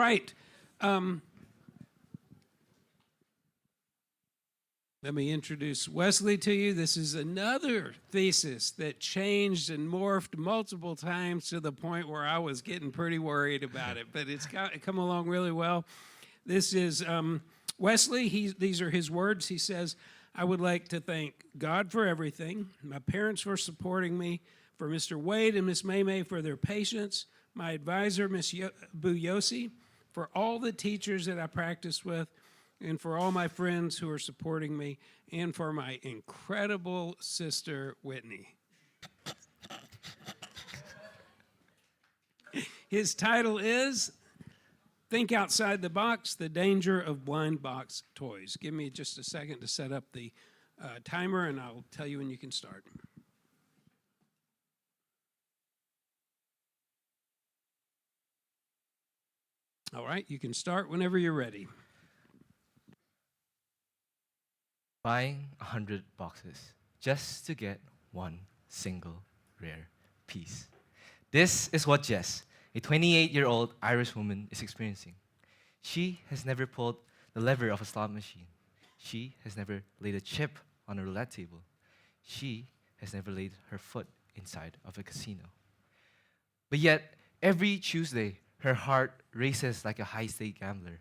right. Let me introduce Wesley to you. This is another thesis that changed and morphed multiple times to the point where I was getting pretty worried about it, but it's come along really well. This is Wesley. These are his words. He says, I would like to thank God for everything, my parents for supporting me, for Mr. Wade and Miss Maymay for their patience, my advisor, Miss Buyosi, for all the teachers that I practiced with, and for all my friends who are supporting me, and for my incredible sister, Whitney. His title is Think Outside the Box, The Danger of Blind Box Toys. Give me just a second to set up the timer, and I'll tell you when you can start. All right, you can start whenever you're ready. Buying 100 boxes just to get one single rare piece. This is what Jess, a 28-year-old Irish woman, is experiencing. She has never pulled the lever of a slot machine. She has never laid a chip on a roulette table. She has never laid her foot inside of a casino. But yet, every Tuesday, her heart races like a high-stake gambler.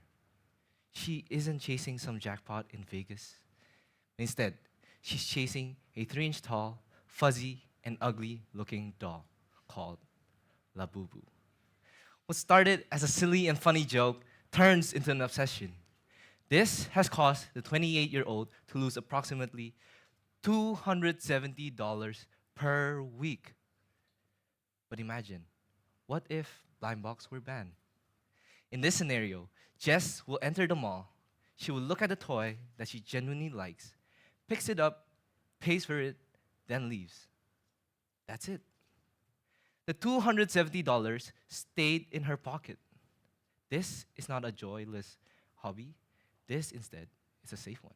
She isn't chasing some jackpot in Vegas. Instead, she's chasing a 3-inch tall, fuzzy, and ugly-looking doll called La Boo Boo. What started as a silly and funny joke turns into an obsession. This has caused the 28-year-old to lose approximately $270 per week. But imagine, what if blind box were banned? In this scenario, Jess will enter the mall. She will look at a toy that she genuinely likes, picks it up, pays for it, then leaves. That's it. The $270 stayed in her pocket. This is not a joyless hobby. This instead is a safe one.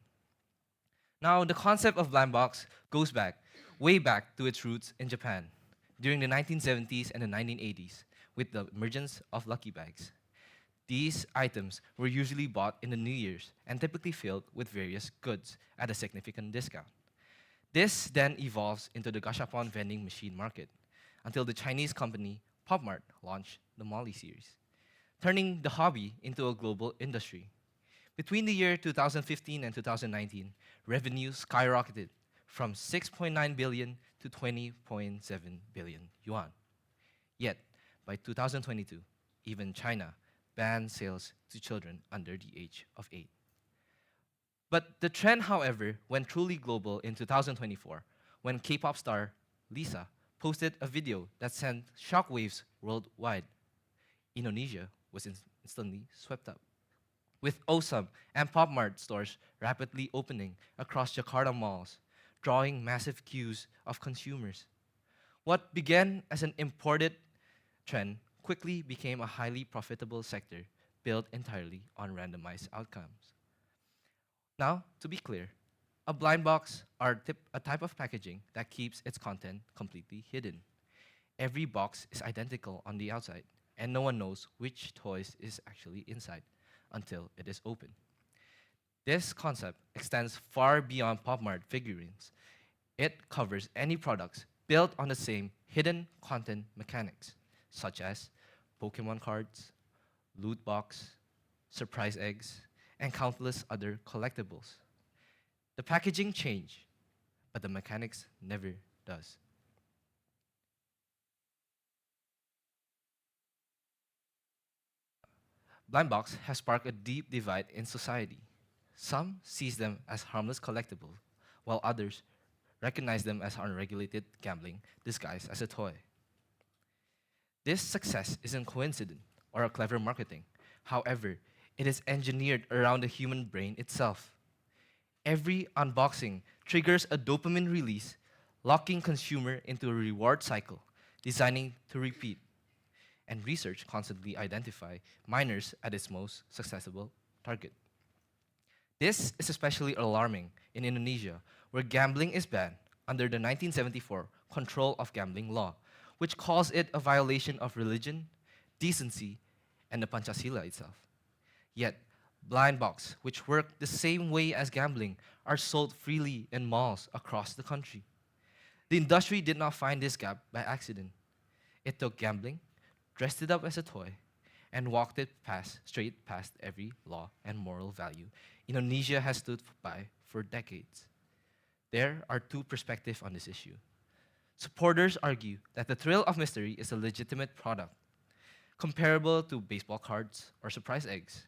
Now, the concept of blind box goes back, way back to its roots in Japan during the 1970s and the 1980s with the emergence of lucky bags. These items were usually bought in the New Year's and typically filled with various goods at a significant discount. This then evolves into the gashapon vending machine market until the Chinese company PopMart launched the Molly series, turning the hobby into a global industry. Between the year 2015 and 2019, revenue skyrocketed from 6.9 billion to 20.7 billion yuan. Yet, by 2022, even China banned sales to children under the age of 8. But the trend, however, went truly global in 2024 when K-pop star Lisa posted a video that sent shockwaves worldwide. Indonesia was instantly swept up, with Osam and PopMart stores rapidly opening across Jakarta malls, drawing massive queues of consumers. What began as an imported trend quickly became a highly profitable sector built entirely on randomized outcomes. Now, to be clear, a blind box are a type of packaging that keeps its content completely hidden. Every box is identical on the outside, and no one knows which toys is actually inside until it is open. This concept extends far beyond PopMart figurines. It covers any products built on the same hidden content mechanics, such as Pokemon cards, loot box, surprise eggs, and countless other collectibles. The packaging changed, but the mechanics never does. Blind box has sparked a deep divide in society. Some sees them as harmless collectibles, while others recognize them as unregulated gambling disguised as a toy. This success isn't coincident or a clever marketing. However, it is engineered around the human brain itself. Every unboxing triggers a dopamine release, locking consumer into a reward cycle, designing to repeat. And research constantly identify minors as its most successful target. This is especially alarming in Indonesia, where gambling is banned under the 1974 Control of Gambling Law, which calls it a violation of religion, decency, and the Panchasila itself. Yet, blind box, which work the same way as gambling, are sold freely in malls across the country. The industry did not find this gap by accident. It took gambling, dressed it up as a toy, and walked it straight past every law and moral value Indonesia has stood by for decades. There are two perspectives on this issue. Supporters argue that the thrill of mystery is a legitimate product, comparable to baseball cards or surprise eggs,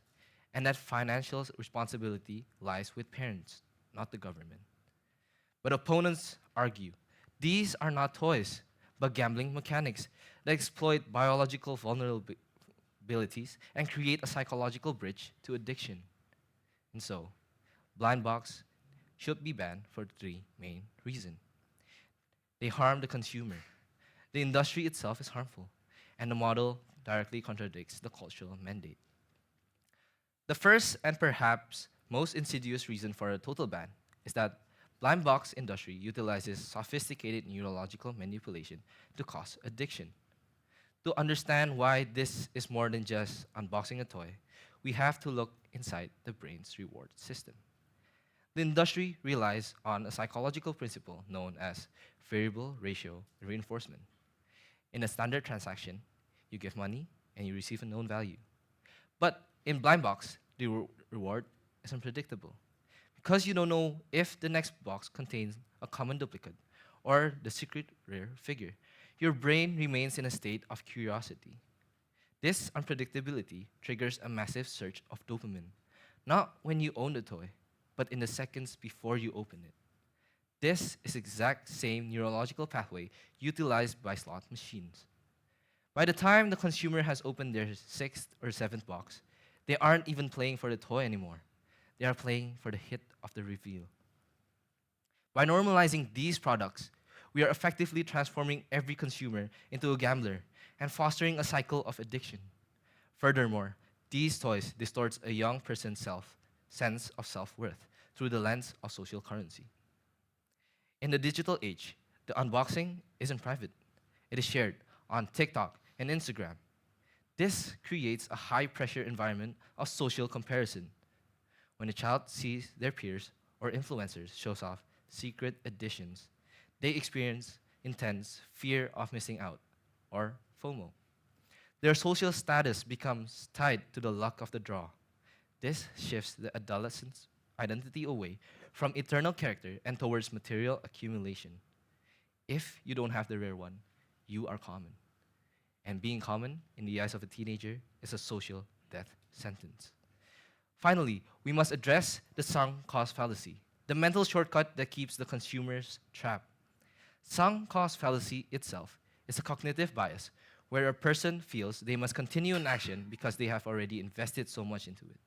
and that financial responsibility lies with parents, not the government. But opponents argue these are not toys, but gambling mechanics that exploit biological vulnerabilities and create a psychological bridge to addiction. And so, blind box should be banned for three main reasons. They harm the consumer. The industry itself is harmful, and the model directly contradicts the cultural mandate. The first and perhaps most insidious reason for a total ban is that blind box industry utilizes sophisticated neurological manipulation to cause addiction. To understand why this is more than just unboxing a toy, we have to look inside the brain's reward system. The industry relies on a psychological principle known as variable ratio reinforcement. In a standard transaction, you give money and you receive a known value. But in blind box, the reward is unpredictable. Because you don't know if the next box contains a common duplicate or the secret rare figure, your brain remains in a state of curiosity. This unpredictability triggers a massive surge of dopamine, not when you own the toy, but in the seconds before you open it. This is exact same neurological pathway utilized by slot machines. By the time the consumer has opened their sixth or seventh box, they aren't even playing for the toy anymore. They are playing for the hit of the reveal. By normalizing these products, we are effectively transforming every consumer into a gambler and fostering a cycle of addiction. Furthermore, these toys distort a young person's sense of self-worth through the lens of social currency. In the digital age, the unboxing isn't private. It is shared on TikTok and Instagram. This creates a high-pressure environment of social comparison. When a child sees their peers or influencers shows off secret editions, they experience intense fear of missing out, or FOMO. Their social status becomes tied to the luck of the draw. This shifts the adolescent's identity away from eternal character and towards material accumulation. If you don't have the rare one, you are common. And being common in the eyes of a teenager is a social death sentence. Finally, we must address the sunk cost fallacy, the mental shortcut that keeps the consumers trapped. Sunk cost fallacy itself is a cognitive bias where a person feels they must continue an action because they have already invested so much into it.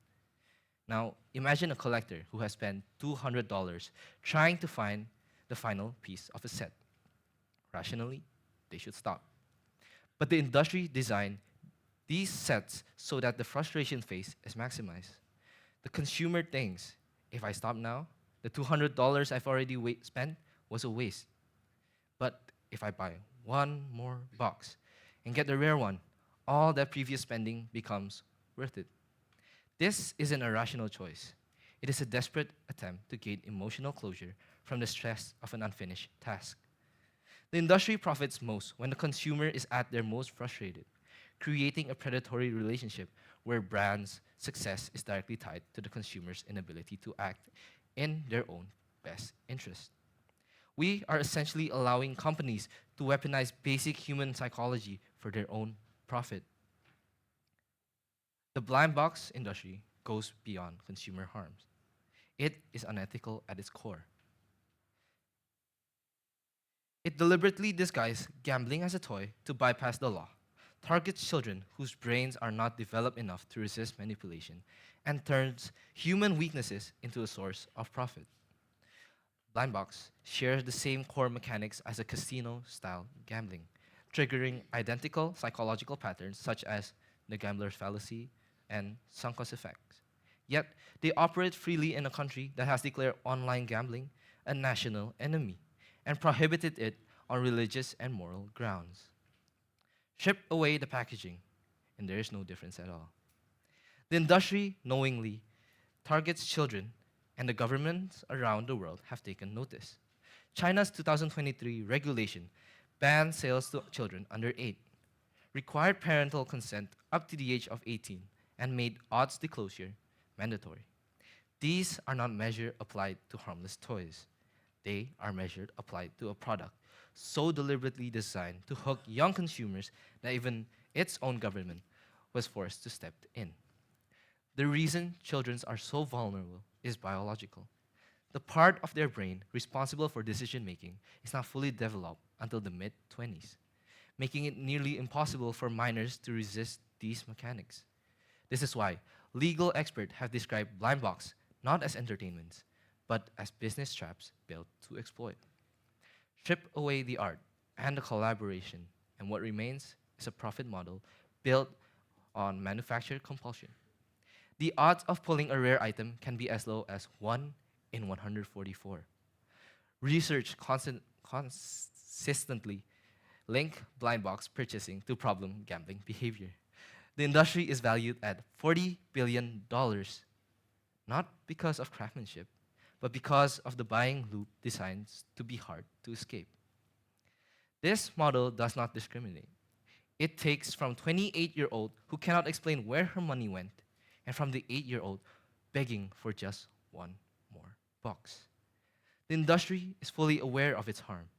Now, imagine a collector who has spent $200 trying to find the final piece of a set. Rationally, they should stop. But the industry designed these sets so that the frustration phase is maximized. The consumer thinks, if I stop now, the $200 I've already spent was a waste. But if I buy one more box and get the rare one, all that previous spending becomes worth it. This isn't a rational choice. It is a desperate attempt to gain emotional closure from the stress of an unfinished task. The industry profits most when the consumer is at their most frustrated, creating a predatory relationship where brands' success is directly tied to the consumer's inability to act in their own best interest. We are essentially allowing companies to weaponize basic human psychology for their own profit. The blind box industry goes beyond consumer harms. It is unethical at its core. It deliberately disguises gambling as a toy to bypass the law, targets children whose brains are not developed enough to resist manipulation, and turns human weaknesses into a source of profit. Blindbox shares the same core mechanics as a casino-style gambling, triggering identical psychological patterns such as the gambler's fallacy and sunk cost effects. Yet, they operate freely in a country that has declared online gambling a national enemy and prohibited it on religious and moral grounds. Strip away the packaging, and there is no difference at all. The industry knowingly targets children, and the governments around the world have taken notice. China's 2023 regulation banned sales to children under 8, required parental consent up to the age of 18, and made odds disclosure mandatory. These are not measures applied to harmless toys. They are measures applied to a product so deliberately designed to hook young consumers that even its own government was forced to step in. The reason children are so vulnerable is biological. The part of their brain responsible for decision making is not fully developed until the mid 20s, making it nearly impossible for minors to resist these mechanics. This is why legal experts have described blind box not as entertainments, but as business traps built to exploit. Strip away the art and the collaboration, and what remains is a profit model built on manufactured compulsion. The odds of pulling a rare item can be as low as 1 in 144. Research consistently link blind box purchasing to problem gambling behavior. The industry is valued at $40 billion, not because of craftsmanship, but because of the buying loop designed to be hard to escape. This model does not discriminate. It takes from 28-year-old who cannot explain where her money went, and from the 8-year-old begging for just one more box. The industry is fully aware of its harm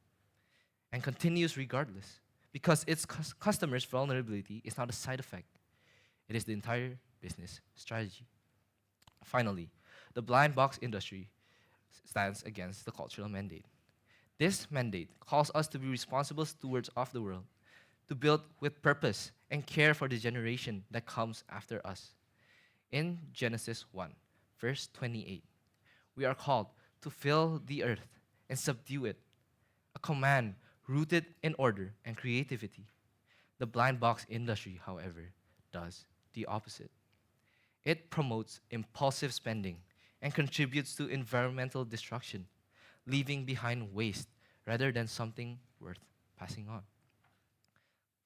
and continues regardless because its customers' vulnerability is not a side effect. It is the entire business strategy. Finally, the blind box industry stands against the cultural mandate. This mandate calls us to be responsible stewards of the world, to build with purpose and care for the generation that comes after us. In Genesis 1, verse 28, we are called to fill the earth and subdue it, a command rooted in order and creativity. The blind box industry, however, does the opposite. It promotes impulsive spending and contributes to environmental destruction, leaving behind waste rather than something worth passing on.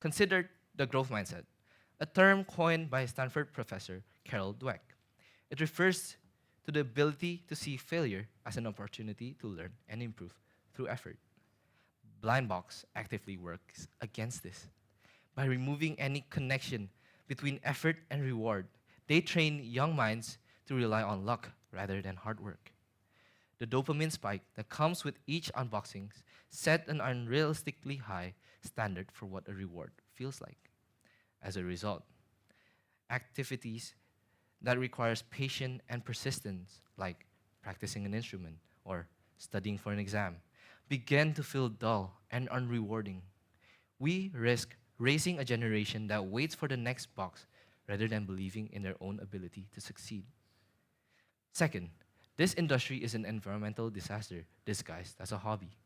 Consider the growth mindset, a term coined by Stanford professor Carol Dweck. It refers to the ability to see failure as an opportunity to learn and improve through effort. Blind box actively works against this. By removing any connection between effort and reward, they train young minds to rely on luck rather than hard work. The dopamine spike that comes with each unboxing set an unrealistically high standard for what a reward feels like. As a result, activities that requires patience and persistence, like practicing an instrument or studying for an exam, begin to feel dull and unrewarding. We risk raising a generation that waits for the next box rather than believing in their own ability to succeed. Second, this industry is an environmental disaster disguised as a hobby.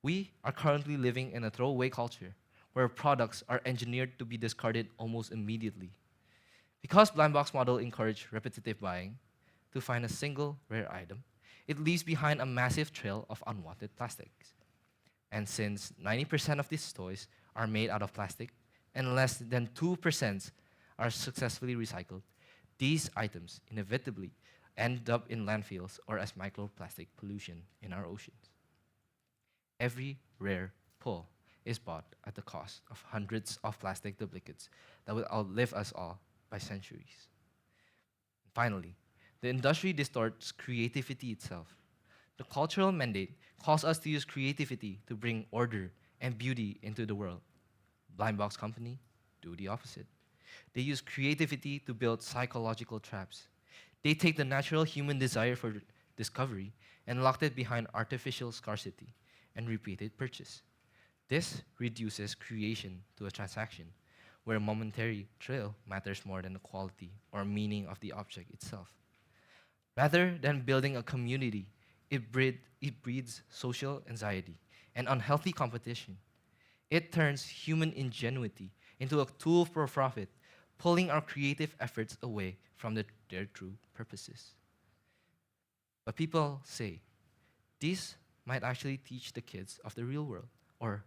We are currently living in a throwaway culture where products are engineered to be discarded almost immediately. Because blind box model encourage repetitive buying to find a single rare item, it leaves behind a massive trail of unwanted plastics. And since 90% of these toys are made out of plastic and less than 2% are successfully recycled, these items inevitably end up in landfills or as microplastic pollution in our oceans. Every rare pull is bought at the cost of hundreds of plastic duplicates that will outlive us all by centuries. Finally, the industry distorts creativity itself. The cultural mandate calls us to use creativity to bring order and beauty into the world. Blind box company do the opposite. They use creativity to build psychological traps. They take the natural human desire for discovery and lock it behind artificial scarcity and repeated purchase. This reduces creation to a transaction where a momentary thrill matters more than the quality or meaning of the object itself. Rather than building a community, it breeds social anxiety and unhealthy competition. It turns human ingenuity into a tool for profit, pulling our creative efforts away from their true purposes. But people say, these might actually teach the kids of the real world, or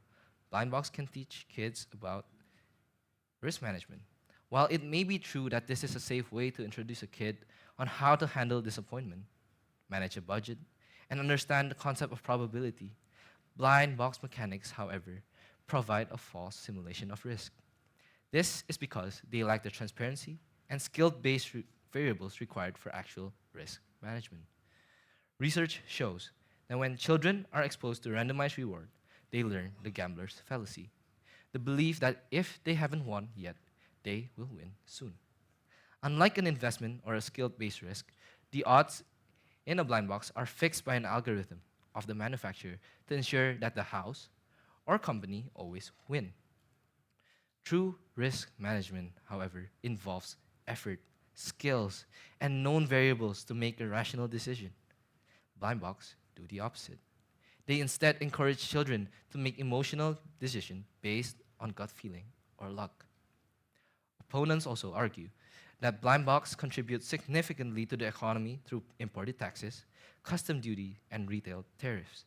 blind box can teach kids about risk management. While it may be true that this is a safe way to introduce a kid on how to handle disappointment, manage a budget, and understand the concept of probability, blind box mechanics, however, provide a false simulation of risk. This is because they lack the transparency and skill-based variables required for actual risk management. Research shows that when children are exposed to randomized reward, they learn the gambler's fallacy, the belief that if they haven't won yet, they will win soon. Unlike an investment or a skill-based risk, the odds in a blind box are fixed by an algorithm of the manufacturer to ensure that the house or company always win. True risk management, however, involves effort, skills, and known variables to make a rational decision. Blind box do the opposite. They instead encourage children to make emotional decisions based on gut feeling or luck. Opponents also argue that blind box contributes significantly to the economy through imported taxes, custom duty, and retail tariffs.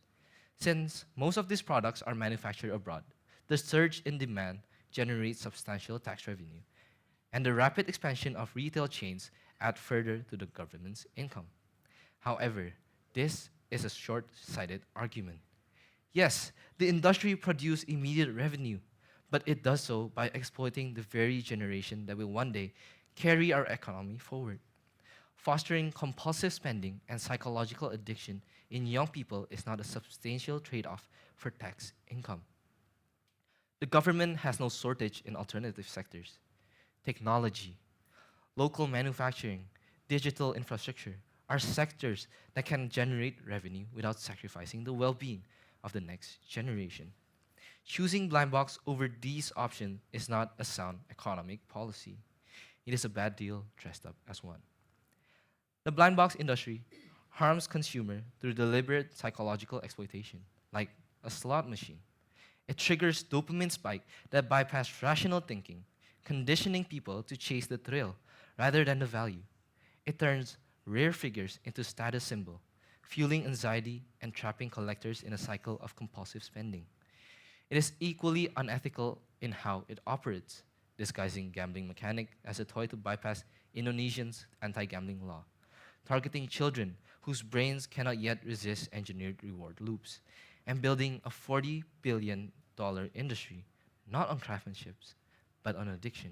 Since most of these products are manufactured abroad, the surge in demand generates substantial tax revenue, and the rapid expansion of retail chains add further to the government's income. However, this is a short-sighted argument. Yes, the industry produces immediate revenue, but it does so by exploiting the very generation that will one day carry our economy forward. Fostering compulsive spending and psychological addiction in young people is not a substantial trade-off for tax income. The government has no shortage in alternative sectors. Technology, local manufacturing, digital infrastructure are sectors that can generate revenue without sacrificing the well-being of the next generation. Choosing blind box over these options is not a sound economic policy. It is a bad deal dressed up as one. The blind box industry harms consumer through deliberate psychological exploitation, like a slot machine. It triggers dopamine spike that bypass rational thinking, conditioning people to chase the thrill rather than the value. It turns rare figures into status symbol, fueling anxiety and trapping collectors in a cycle of compulsive spending. It is equally unethical in how it operates, disguising gambling mechanic as a toy to bypass Indonesians' anti-gambling law, targeting children whose brains cannot yet resist engineered reward loops, and building a $40 billion industry, not on craftsmanship, but on addiction.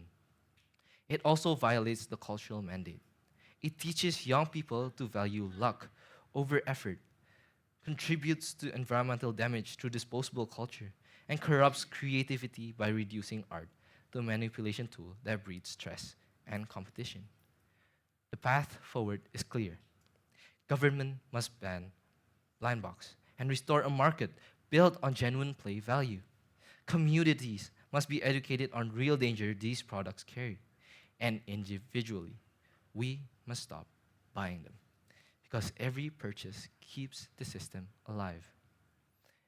It also violates the cultural mandate. It teaches young people to value luck over effort, contributes to environmental damage through disposable culture, and corrupts creativity by reducing art to a manipulation tool that breeds stress and competition. The path forward is clear. Government must ban blind box and restore a market built on genuine play value. Communities must be educated on real danger these products carry. And individually, we must stop buying them because every purchase keeps the system alive.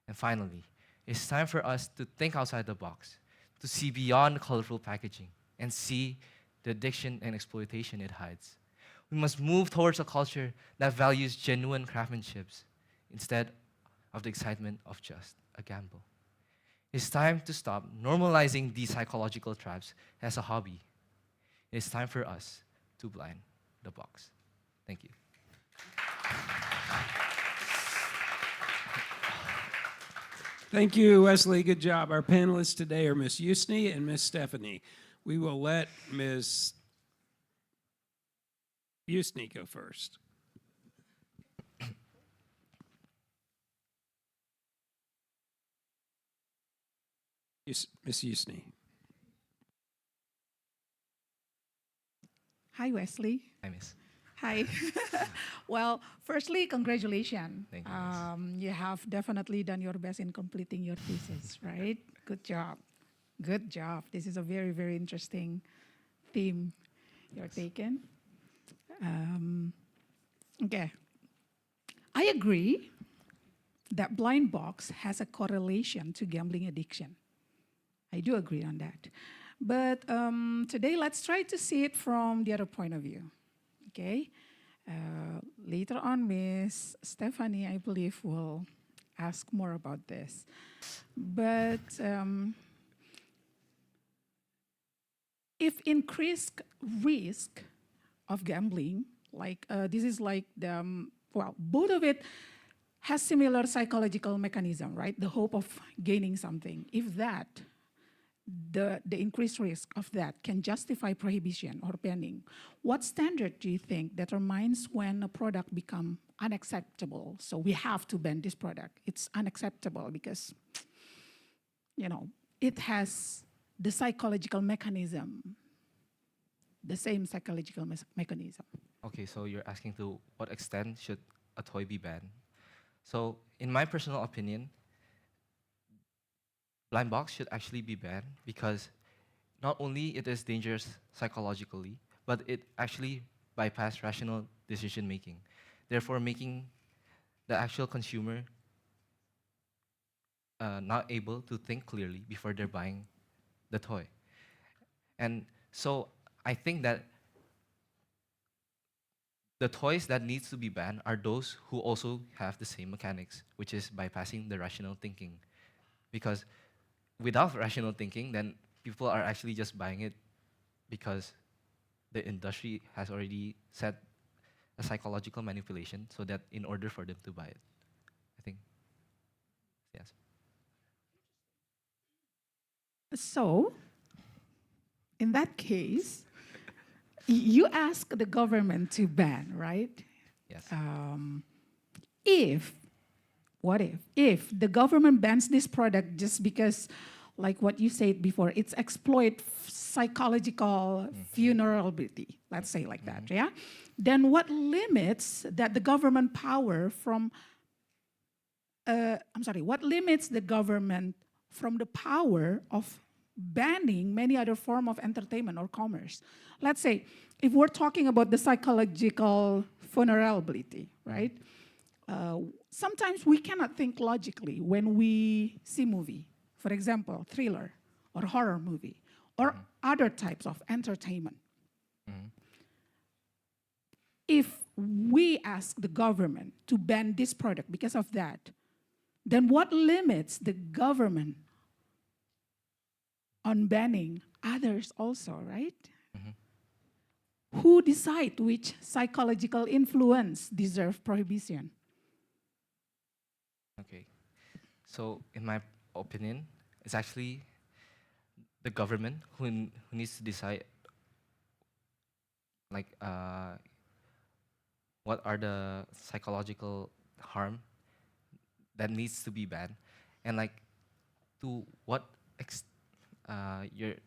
And finally, it's time for us to think outside the box, to see beyond colorful packaging and see the addiction and exploitation it hides. We must move towards a culture that values genuine craftsmanship instead of the excitement of just a gamble. It's time to stop normalizing these psychological traps as a hobby. It's time for us to blind the box. Thank you. Thank you, Wesley. Good job. Our panelists today are Miss Yusni and Miss Stephanie. We will let Miss Yusni go first. Miss Yusni. Hi, Wesley. Hi, Miss. Hi. Well, firstly, congratulations. Thank you, Miss. You have definitely done your best in completing your thesis, right? Good job. Good job. This is a very, very interesting theme you're taking. Okay. I agree that blind box has a correlation to gambling addiction. I do agree on that. But today, let's try to see it from the other point of view. Okay? Later on, Miss Stephanie, I believe, will ask more about this. But if increased risk of gambling, like this is like the, well, both of it has similar psychological mechanism, right? The hope of gaining something. If that, the increased risk of that can justify prohibition or banning, what standard do you think determines when a product become unacceptable? So we have to ban this product. It's unacceptable because, you know, it has the psychological mechanism, the same psychological mechanism. Okay, so you're asking to what extent should a toy be banned? So, in my personal opinion, blind box should actually be banned because not only it is dangerous psychologically, but it actually bypass rational decision making, therefore making the actual consumer not able to think clearly before they're buying the toy. And so I think that the toys that needs to be banned are those who also have the same mechanics, which is bypassing the rational thinking. Because without rational thinking, then people are actually just buying it because the industry has already set a psychological manipulation so that in order for them to buy it. I think, yes. So, in that case, you ask the government to ban, right? Yes. If, what if the government bans this product just because, like what you said before, it's exploit psychological vulnerability, let's say like that, yeah? Then what limits that the government power from, what limits the government from the power of banning many other form of entertainment or commerce? Let's say, if we're talking about the psychological vulnerability, right? Sometimes we cannot think logically when we see movie, for example, thriller or horror movie, or other types of entertainment. If we ask the government to ban this product because of that, then what limits the government on banning others also, right? Who decide which psychological influence deserve prohibition? Okay. So, in my opinion, it's actually the government who needs to decide, like, what are the psychological harm that needs to be banned, and like, to what you're to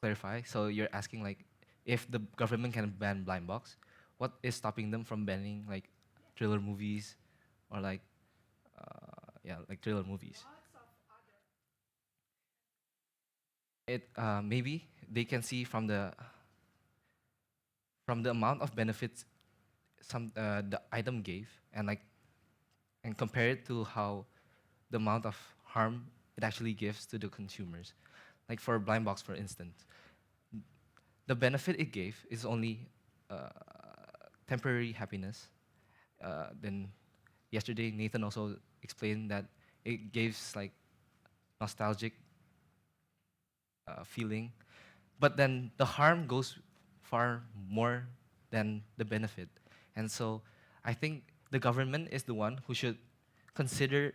clarify. So you're asking like, if the government can ban blind box, what is stopping them from banning like thriller movies, or like, like thriller movies? It maybe they can see from the amount of benefits the item gave, and like, and compare it to how the amount of harm it actually gives to the consumers. Like for blind box, for instance, the benefit it gave is only uh, temporary happiness. Then yesterday Nathan also explained that it gives like nostalgic feeling, but then the harm goes far more than the benefit. And so I think the government is the one who should consider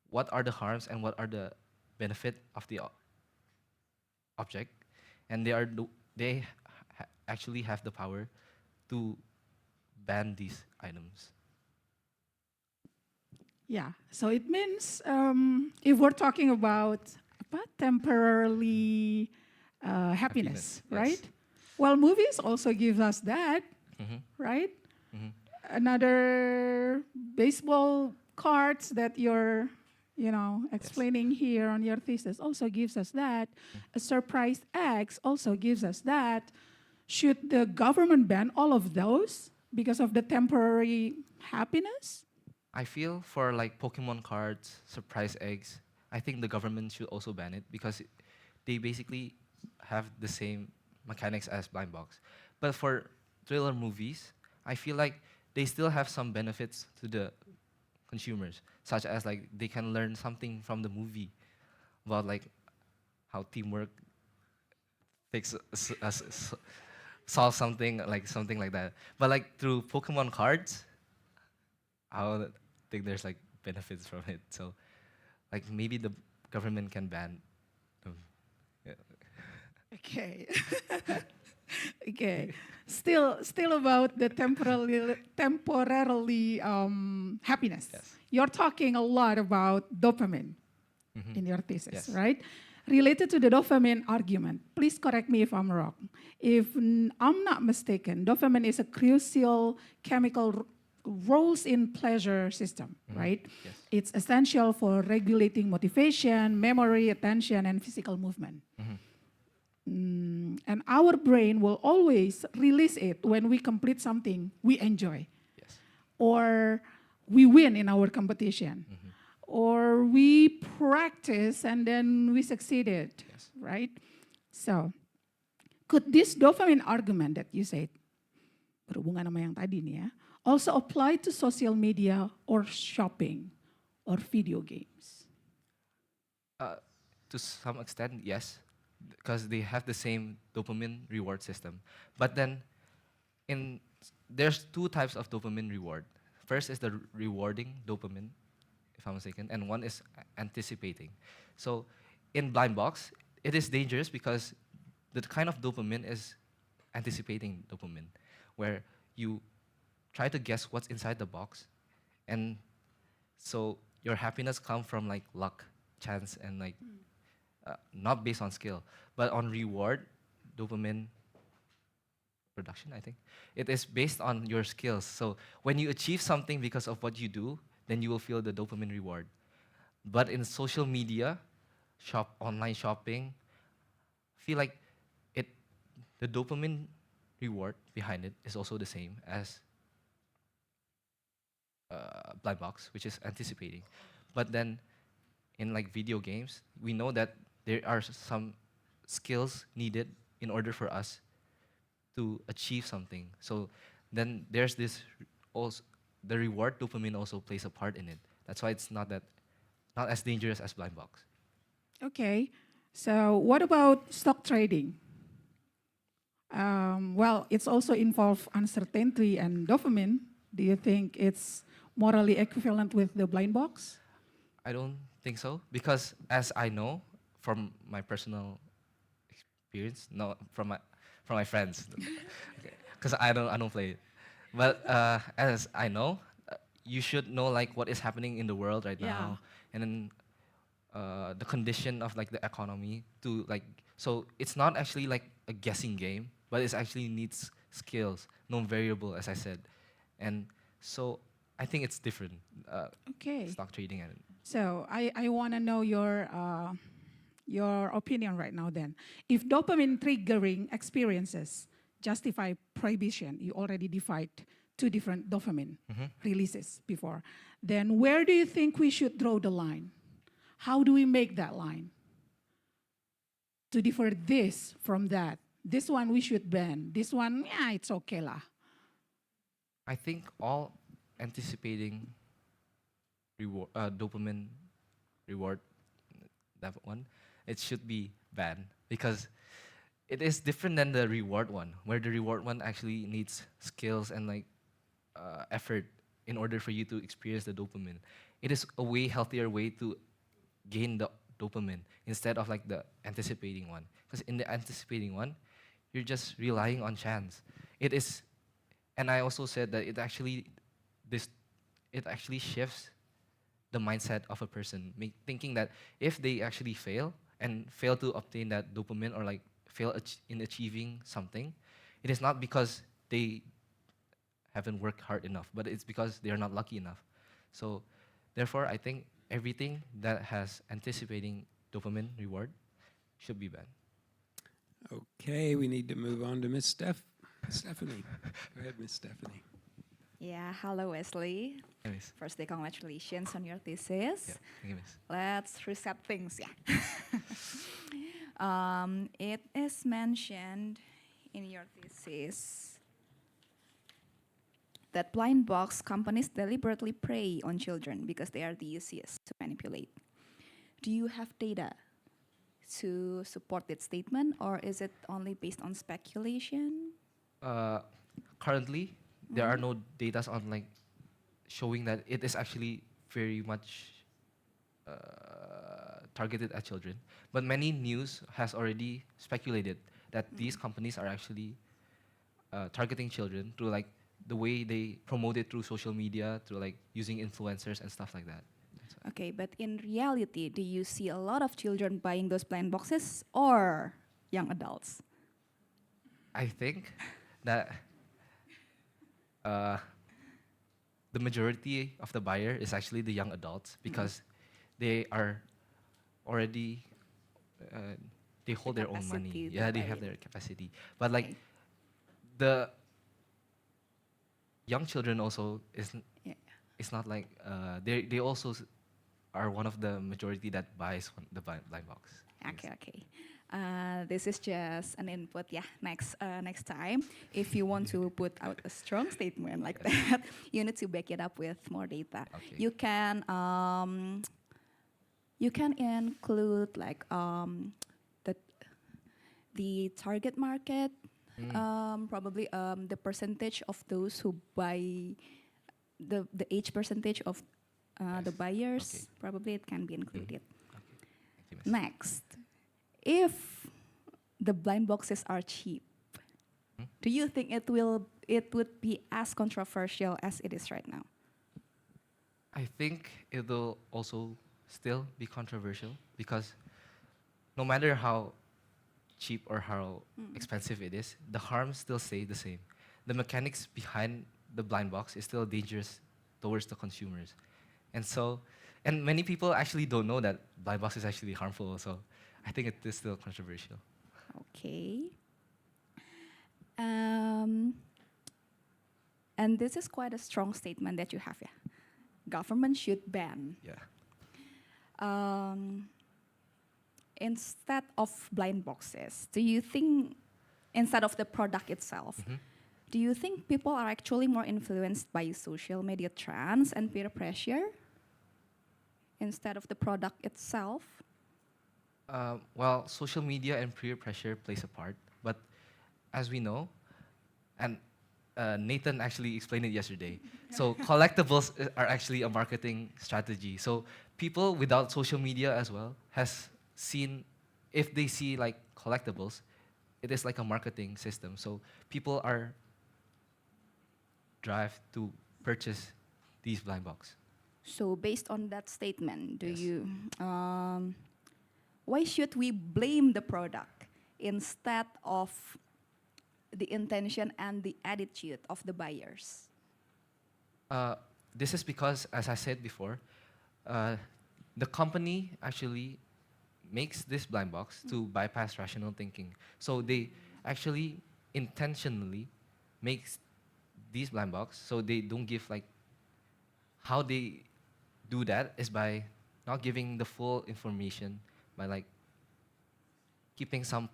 what are the harms and what are the benefit of the object, and they actually have the power to ban these items. Yeah, so it means if we're talking about apa, temporarily happiness, right? Yes. Well, movies also give us that, right? Another baseball cards that you're, explaining here on your thesis also gives us that. A surprise X also gives us that. Should the government ban all of those because of the temporary happiness? I feel for like Pokemon cards, surprise eggs, I think the government should also ban it because they basically have the same mechanics as blind box. But for thriller movies, I feel like they still have some benefits to the consumers, such as like they can learn something from the movie about like how teamwork fix solve something like that. But like through Pokemon cards, I don't think there's like benefits from it. So like maybe the government can ban them. Yeah. Okay. Okay. Still about the temporarily happiness. Yes. You're talking a lot about dopamine Mhm. in your thesis, Yes. right? Related to the dopamine argument, please correct me if I'm wrong. If I'm not mistaken, dopamine is a crucial chemical roles in pleasure system, right? Yes. It's essential for regulating motivation, memory, attention, and physical movement. And our brain will always release it when we complete something we enjoy, Yes. or we win in our competition, or we practice and then we succeeded, Yes. right? So, could this dopamine argument that you said, berhubungan sama yang tadi nih ya, also apply to social media or shopping or video games? To some extent, yes, because they have the same dopamine reward system. But then, there's two types of dopamine reward. First is the rewarding dopamine, if I'm mistaken, and one is anticipating. So, in blind box, it is dangerous because the kind of dopamine is anticipating dopamine, where you try to guess what's inside the box, and so your happiness comes from like luck, chance, and like not based on skill, but on reward, dopamine production, I think. It is based on your skills. So when you achieve something because of what you do, then you will feel the dopamine reward. But in social media, online shopping, feel like it the dopamine reward behind it is also the same as blind box, which is anticipating. But then in like video games, we know that there are some skills needed in order for us to achieve something. So then there's this also the reward dopamine also plays a part in it. That's why it's not as dangerous as blind box. Okay, so what about stock trading? Well, it's also involve uncertainty and dopamine. Do you think it's morally equivalent with the blind box? I don't think so because as I know from my personal experience, no, from my friends, because I don't play it. But as I know, you should know like what is happening in the world right Yeah. now, and then the condition of like the economy to like. So it's not actually like a guessing game, but it actually needs skills, known variable, as I said, and so I think it's different. Okay. Stock trading and So I want to know your opinion right now then. If dopamine triggering experiences justify prohibition, you already defined two different dopamine releases before, then where do you think we should draw the line? How do we make that line? To differ this from that. This one we should ban. This one, yeah, it's okay lah. I think all anticipating dopamine reward, that one, it should be banned because it is different than the reward one, where the reward one actually needs skills and like effort in order for you to experience the dopamine. It is a way healthier way to gain the dopamine instead of like the anticipating one. Because in the anticipating one, you're just relying on chance. It is, and I also said that this it actually shifts the mindset of a person, thinking that if they actually fail and fail to obtain that dopamine or like fail in achieving something, it is not because they haven't worked hard enough, but it's because they are not lucky enough. So, therefore, I think everything that has anticipating dopamine reward should be banned. Okay, we need to move on to Stephanie. Go ahead, Miss Stephanie. Yeah, hello Wesley. Anyways, Firstly, congratulations on your yeah, thesis. thank you, miss. Let's reset things, yeah. It is mentioned in your thesis that blind box companies deliberately prey on children because they are the easiest to manipulate. Do you have data to support that statement, or is it only based on speculation? Currently, there are no data on like showing that it is actually very much targeted at children. But many news has already speculated that these companies are actually targeting children through like the way they promote it through social media, through like using influencers and stuff like that. That's why. Okay, but in reality, do you see a lot of children buying those blind boxes or young adults? I think that uh, the majority of the buyer is actually the young adults because they are already they hold their own money. capacity to Yeah, they buy have it. their capacity. But like Okay. the young children also Yeah. it's not like they also are one of the majority that buys the blind box. Okay, okay. This is just an input. Yeah, next time, if you want to put out a strong statement like that, you need to back it up with more data. Okay. You can include like the the target market, probably the percentage of those who buy, the age percentage of the Yes. buyers. Okay. Probably it can be included. Okay. Thank you, Miss. Next, if the blind boxes are cheap, do you think it would be as controversial as it is right now? I think it will also still be controversial because no matter how cheap or how expensive it is, the harms still stay the same. The mechanics behind the blind box is still dangerous towards the consumers. And so, and many people actually don't know that blind box is actually harmful, so I think it is still controversial. Okay. Um, and this is quite a strong statement that you have, yeah. Government should ban. Yeah. Instead of blind boxes, do you think, instead of the product itself, do you think people are actually more influenced by social media trends and peer pressure instead of the product itself? Well, social media and peer pressure plays a part, but as we know, and Nathan actually explained it yesterday. So collectibles are actually a marketing strategy. So people without social media as well has seen, if they see like collectibles, it is like a marketing system. So people are drive to purchase these blind box. So based on that statement, Yes. why should we blame the product instead of the intention and the attitude of the buyers? This is because, as I said before, the company actually makes this blind box to bypass rational thinking. So they actually intentionally makes these blind box so they don't give like how they do that is by not giving the full information, by like keeping some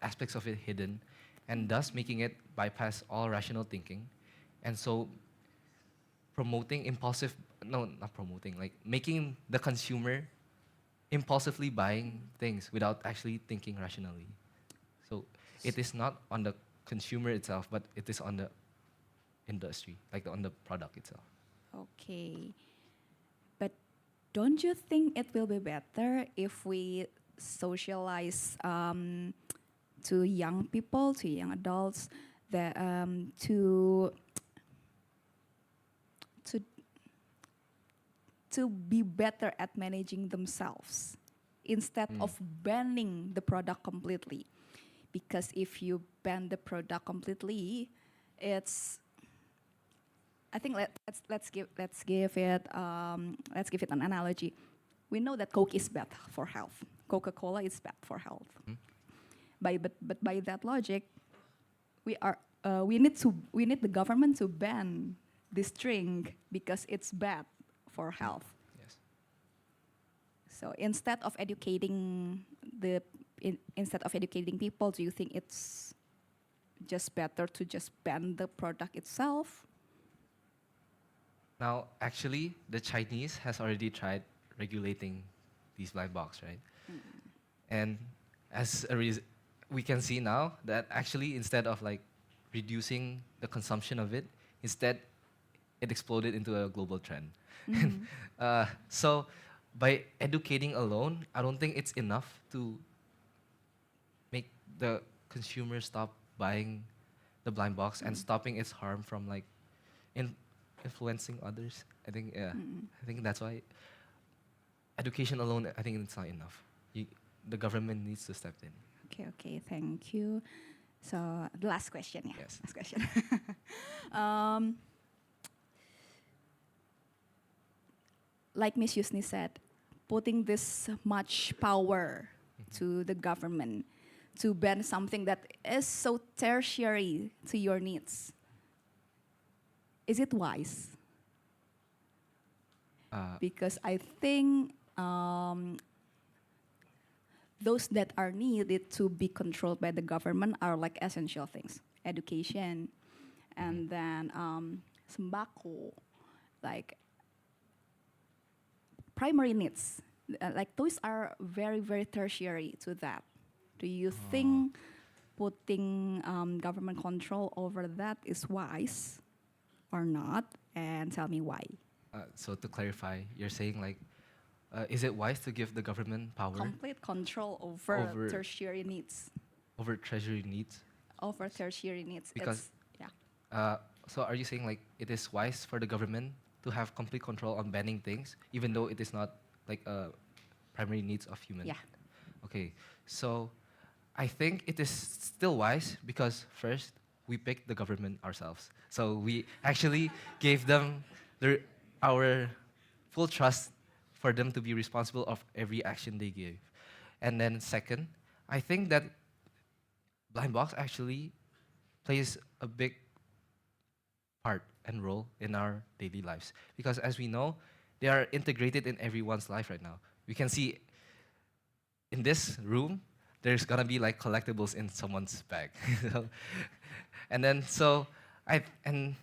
aspects of it hidden, and thus making it bypass all rational thinking, and so promoting impulsive, no, not promoting, like making the consumer impulsively buying things without actually thinking rationally. So it is not on the consumer itself, but it is on the industry, like on the product itself. Okay. But don't you think it will be better if we socialize to young people, to young adults, that to to be better at managing themselves instead of banning the product completely? Because if you ban the product completely, it's, I think let's give it an analogy. We know that Coke is bad for health. Coca-Cola is bad for health. But by that logic, we need the government to ban this drink because it's bad for health. Yes. So instead of educating people, do you think it's just better to just ban the product itself? Now, actually, the Chinese has already tried regulating these blind box, right? And as a we can see now that actually instead of like reducing the consumption of it, instead it exploded into a global trend. And, so by educating alone, I don't think it's enough to make the consumer stop buying the blind box and stopping its harm from like in influencing others. I think I think that's why education alone, I think it's not enough. The government needs to step in. Okay, thank you. So the last question, yeah. Yes. Last question. um, like Miss Yusni said, putting this much power to the government to ban something that is so tertiary to your needs, is it wise? Because I think those that are needed to be controlled by the government are like essential things, education, and then sembako, like primary needs. Like those are very, very tertiary to that. Do you think putting government control over that is wise or not? And tell me why. So to clarify, you're saying like, is it wise to give the government power Complete control over, Over- tertiary needs. over treasury needs? Over tertiary needs. Because- It's, yeah. So are you saying like it is wise for the government to have complete control on banning things, even though it is not like primary needs of human? Yeah. Okay, so I think it is still wise because first we picked the government ourselves. So we actually gave them our full trust for them to be responsible of every action they give. And then second, I think that blind box actually plays a big part and role in our daily lives because as we know, they are integrated in everyone's life right now. We can see in this room, there's gonna be like collectibles in someone's bag. And then and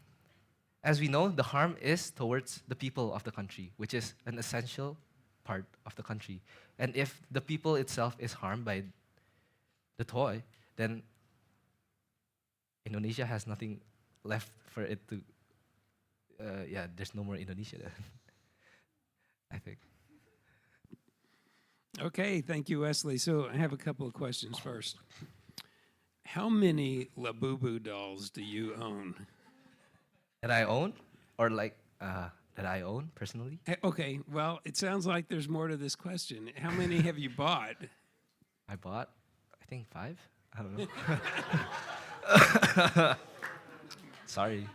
as we know, the harm is towards the people of the country, which is an essential part of the country. And if the people itself is harmed by the toy, then Indonesia has nothing left for it to. There's no more Indonesia then. I think. Okay, thank you, Wesley. So I have a couple of questions first. How many Labubu dolls do you own? That I own, or like that I own personally. Okay, well, it sounds like there's more to this question. How many have you bought? I bought, I think 5. I don't know. Sorry.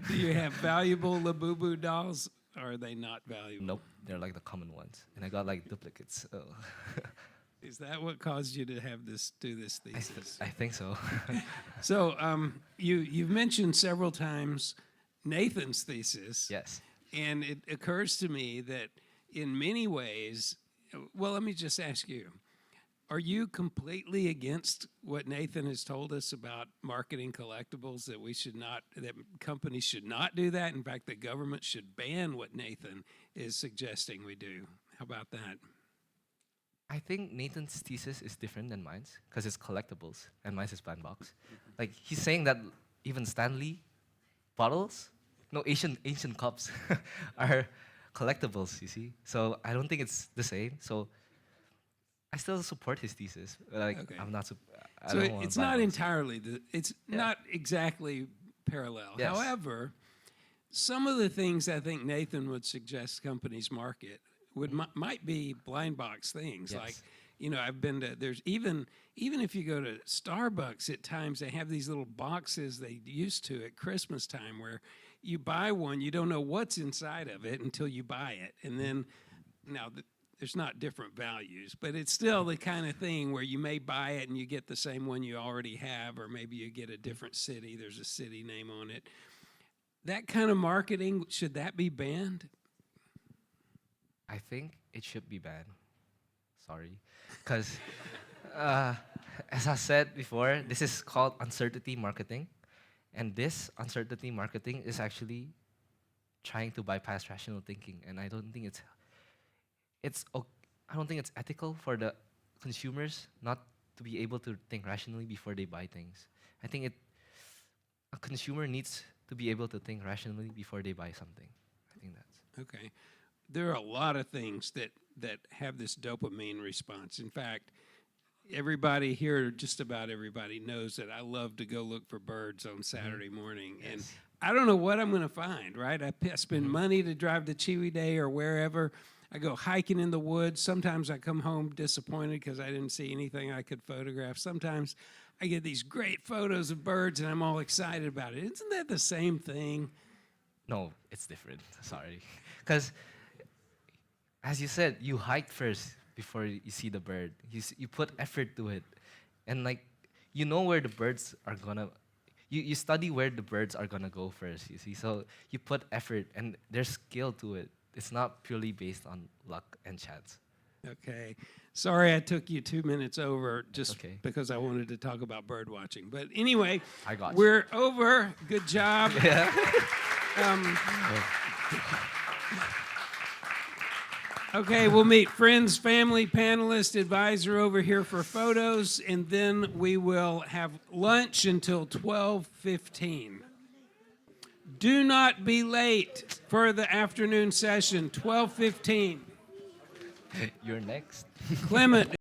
Do you have valuable Labubu dolls? Or are they not valuable? Nope, they're like the common ones, and I got like duplicates. So. Is that what caused you to have do this thesis? I think so. So you've mentioned several times Nathan's thesis. Yes. And it occurs to me that in many ways, well, let me just ask you, are you completely against what Nathan has told us about marketing collectibles, that that companies should not do that? In fact, the government should ban what Nathan is suggesting we do. How about that? I think Nathan's thesis is different than mine because it's collectibles and mine is blind box. Like he's saying that even Stanley bottles, no Asian cups, are collectibles. You see, so I don't think it's the same. So I still support his thesis. Like Okay. I'm not. I So don't want it's blind not box. entirely, it's not exactly parallel. Yes. However, some of the things I think Nathan would suggest companies market might be blind box things. Yes. Like, I've been to, there's even if you go to Starbucks at times, they have these little boxes they used to at Christmas time where you buy one, you don't know what's inside of it until you buy it. And then there's not different values, but it's still the kind of thing where you may buy it and you get the same one you already have, or maybe you get a different city, there's a city name on it. That kind of marketing, should that be banned? I think it should be banned. Sorry, because as I said before, this is called uncertainty marketing, and this uncertainty marketing is actually trying to bypass rational thinking, and I don't think it's I don't think it's ethical for the consumers not to be able to think rationally before they buy things. I think a consumer needs to be able to think rationally before they buy something. I think that's Okay. There are a lot of things that have this dopamine response. In fact, everybody here, just about everybody, knows that I love to go look for birds on Saturday morning. And Yes. I don't know what I'm going to find, right? I spend money to drive to Chewy Day or wherever. I go hiking in the woods. Sometimes I come home disappointed because I didn't see anything I could photograph. Sometimes I get these great photos of birds and I'm all excited about it. Isn't that the same thing? No, it's different. Sorry. Because, as you said, you hike first before you see the bird. You put effort to it. And, like, you know where the birds are going to... You study where the birds are going to go first, you see. So you put effort, and there's skill to it. It's not purely based on luck and chance. Okay. Sorry I took you 2 minutes over just Okay. because I wanted to talk about bird watching. But anyway, I got you. we're over. Good job. Okay, we'll meet friends, family, panelist, advisor over here for photos, and then we will have lunch until 12:15. Do not be late for the afternoon session, 12:15. You're next. Clement.